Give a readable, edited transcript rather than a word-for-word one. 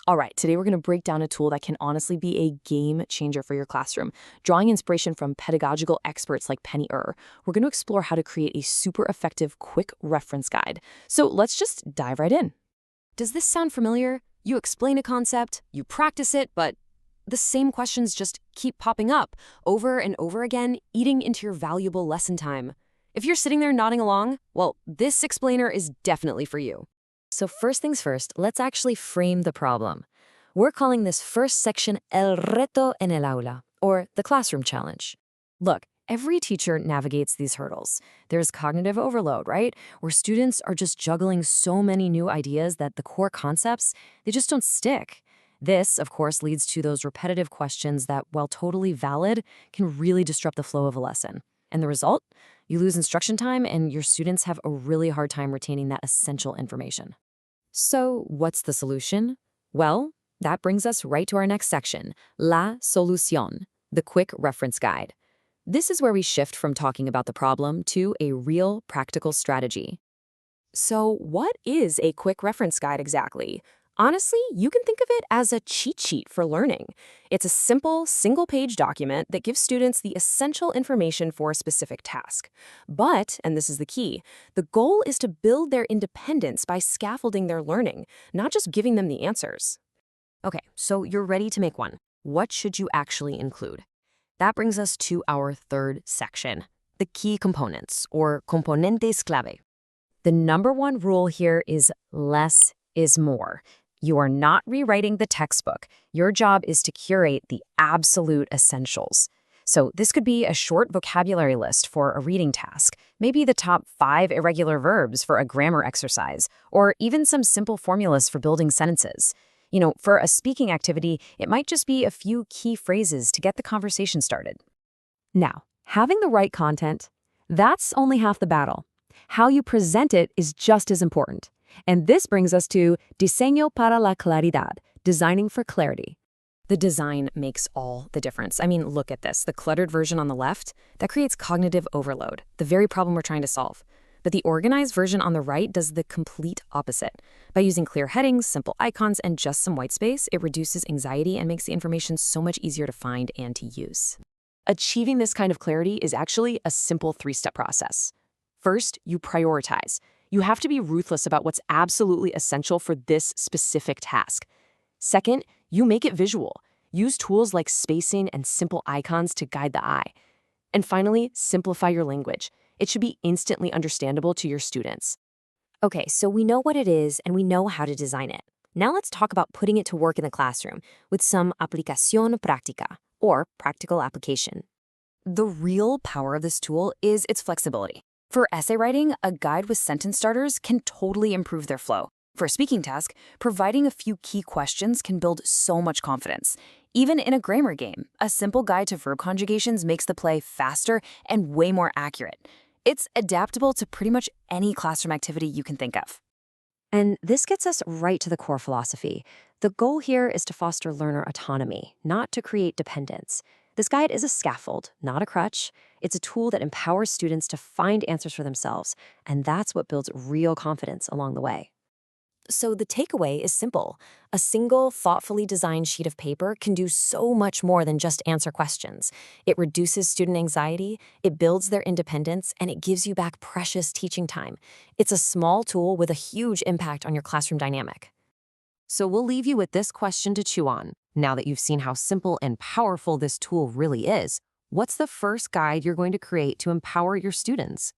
All right, today we're going to break down a tool that can honestly be a game changer for your classroom. Drawing inspiration from pedagogical experts like Penny we're going to explore how to create a super effective quick reference guide. So let's just dive right in. Does this sound familiar? You explain a concept, you practice it, but the same questions just keep popping up over and over again, eating into your valuable lesson time. If you're sitting there nodding along, well, this explainer is definitely for you. So first things first, let's actually frame the problem. We're calling this first section El reto en el aula, or the classroom challenge. Look, every teacher navigates these hurdles. There's cognitive overload, right? Where students are just juggling so many new ideas that the core concepts, they just don't stick. This, of course, leads to those repetitive questions that, while totally valid, can really disrupt the flow of a lesson. And the result? You lose instruction time and your students have a really hard time retaining that essential information. So what's the solution? Well, that brings us right to our next section, La Solución, the quick reference guide. This is where we shift from talking about the problem to a real practical strategy. So what is a quick reference guide exactly? Honestly, you can think of it as a cheat sheet for learning. It's a simple, single-page document that gives students the essential information for a specific task. But, and this is the key, the goal is to build their independence by scaffolding their learning, not just giving them the answers. Okay, so you're ready to make one. What should you actually include? That brings us to our third section, the key components, or componentes clave. The number one rule here is less is more. You are not rewriting the textbook. Your job is to curate the absolute essentials. So this could be a short vocabulary list for a reading task, maybe the top 5 irregular verbs for a grammar exercise, or even some simple formulas for building sentences. For a speaking activity, it might just be a few key phrases to get the conversation started. Now, having the right content, that's only half the battle. How you present it is just as important. And this brings us to Diseño para la Claridad, designing for clarity. The design makes all the difference. I mean, look at this. The cluttered version on the left, that creates cognitive overload, the very problem we're trying to solve. But the organized version on the right does the complete opposite. By using clear headings, simple icons, and just some white space, it reduces anxiety and makes the information so much easier to find and to use. Achieving this kind of clarity is actually a simple 3-step process. First, you prioritize. You have to be ruthless about what's absolutely essential for this specific task. Second, you make it visual. Use tools like spacing and simple icons to guide the eye. And finally, simplify your language. It should be instantly understandable to your students. Okay, so we know what it is and we know how to design it. Now let's talk about putting it to work in the classroom with some aplicación práctica, or practical application. The real power of this tool is its flexibility. For essay writing, a guide with sentence starters can totally improve their flow. For a speaking task, providing a few key questions can build so much confidence. Even in a grammar game, a simple guide to verb conjugations makes the play faster and way more accurate. It's adaptable to pretty much any classroom activity you can think of. And this gets us right to the core philosophy. The goal here is to foster learner autonomy, not to create dependence. This guide is a scaffold, not a crutch. It's a tool that empowers students to find answers for themselves, and that's what builds real confidence along the way. So the takeaway is simple. A single, thoughtfully designed sheet of paper can do so much more than just answer questions. It reduces student anxiety, it builds their independence, and it gives you back precious teaching time. It's a small tool with a huge impact on your classroom dynamic. So we'll leave you with this question to chew on. Now that you've seen how simple and powerful this tool really is, what's the first guide you're going to create to empower your students?